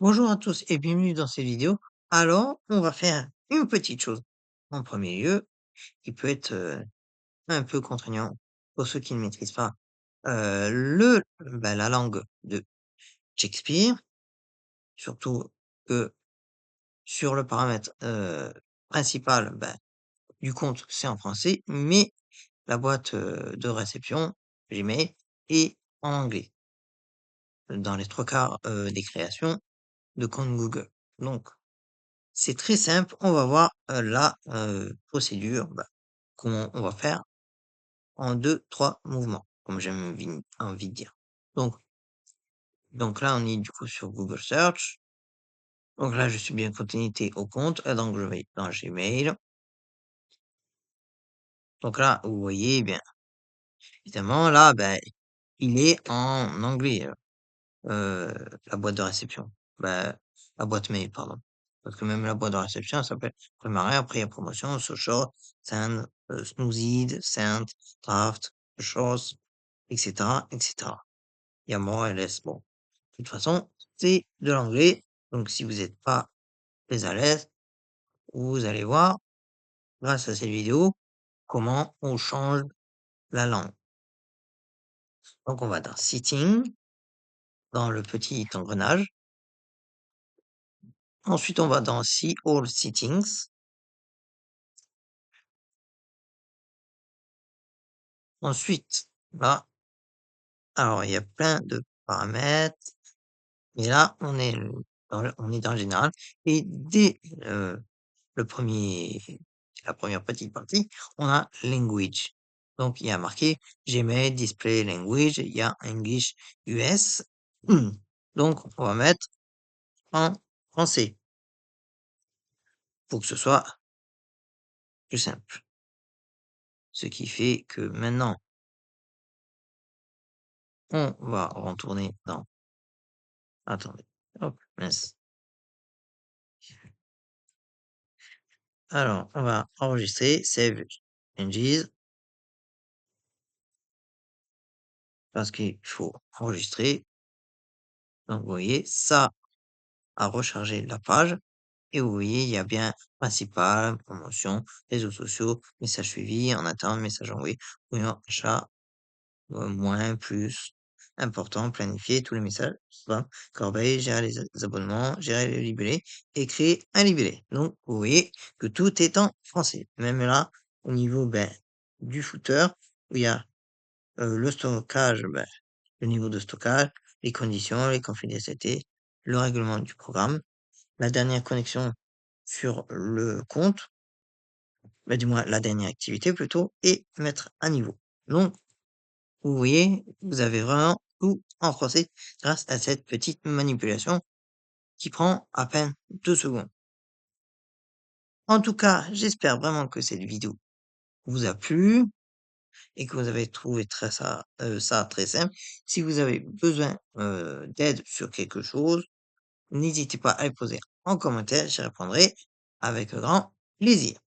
Bonjour à tous et bienvenue dans cette vidéo. Alors, on va faire une petite chose. En premier lieu, qui peut être un peu contraignant pour ceux qui ne maîtrisent pas la langue de Shakespeare, surtout que sur le paramètre principal du compte, c'est en français, mais la boîte de réception, Gmail, est en anglais, dans les trois quarts des créations de compte Google. Donc, c'est très simple, on va voir, la, procédure, comment on va faire en deux trois mouvements, comme j'aime envie de dire. Donc donc là, on est du coup sur Google Search. Donc là, je suis bien connecté au compte, donc je vais dans Gmail. Donc là, vous voyez, eh bien, évidemment, là, il est en anglais, la boîte de réception. Bah, la boîte mail, pardon. Parce que même la boîte de réception, elle s'appelle Prémaré, après il y a promotion, Social, Send, Snoozid, Send, Draft, Chose, etc., etc. Il y a More LS. Bon, de toute façon, c'est de l'anglais. Donc, si vous n'êtes pas très à l'aise, vous allez voir, grâce à cette vidéo, comment on change la langue. Donc, on va dans Setting, dans le petit engrenage. Ensuite, on va dans See All Settings. Ensuite, là, alors il y a plein de paramètres, mais là, on est dans le général et dès, le premier la première petite partie, on a Language. Donc il y a marqué Gmail Display Language, il y a English US. Donc on va mettre en français pour que ce soit plus simple. Ce qui fait que maintenant, on va retourner dans attendez, hop, mince. Alors, on va enregistrer, save changes, parce qu'il faut enregistrer. Donc, vous voyez, ça a rechargé la page. Et vous voyez, il y a bien principal, promotion, réseaux sociaux, messages suivis, en attente, message envoyé, brouillon, achat, moins, plus, important, planifier tous les messages, spam, corbeille, gérer les abonnements, gérer les libellés et créer un libellé. Donc, vous voyez que tout est en français. Même là, au niveau du footer, où il y a le stockage, le niveau de stockage, les conditions, les confidentialités, le règlement du programme, la dernière connexion sur le compte, du moins la dernière activité plutôt, et mettre à niveau. Donc, vous voyez, vous avez vraiment tout en français grâce à cette petite manipulation qui prend à peine 2 secondes. En tout cas, j'espère vraiment que cette vidéo vous a plu et que vous avez trouvé ça très simple. Si vous avez besoin d'aide sur quelque chose, n'hésitez pas à le poser en commentaire, j'y répondrai avec grand plaisir.